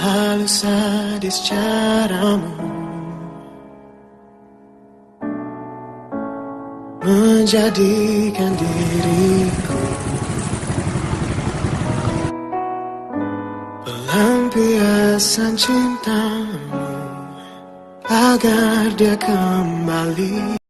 Lalu sadis caramu menjadikan diriku pelampiasan cintamu agar dia kembali.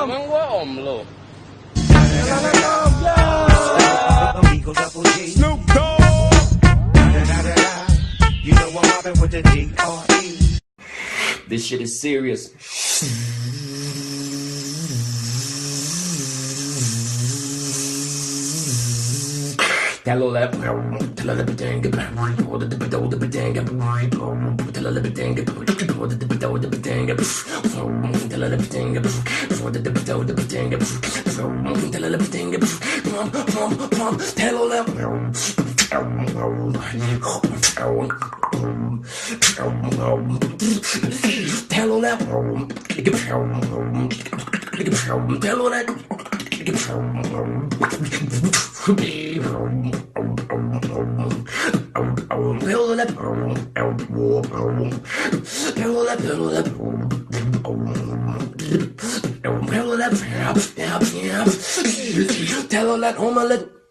Emang gua om lo. Snoop Dogg. You know I'm mobbing with the D.R.E. This shit is serious. Telolet Telolet Om.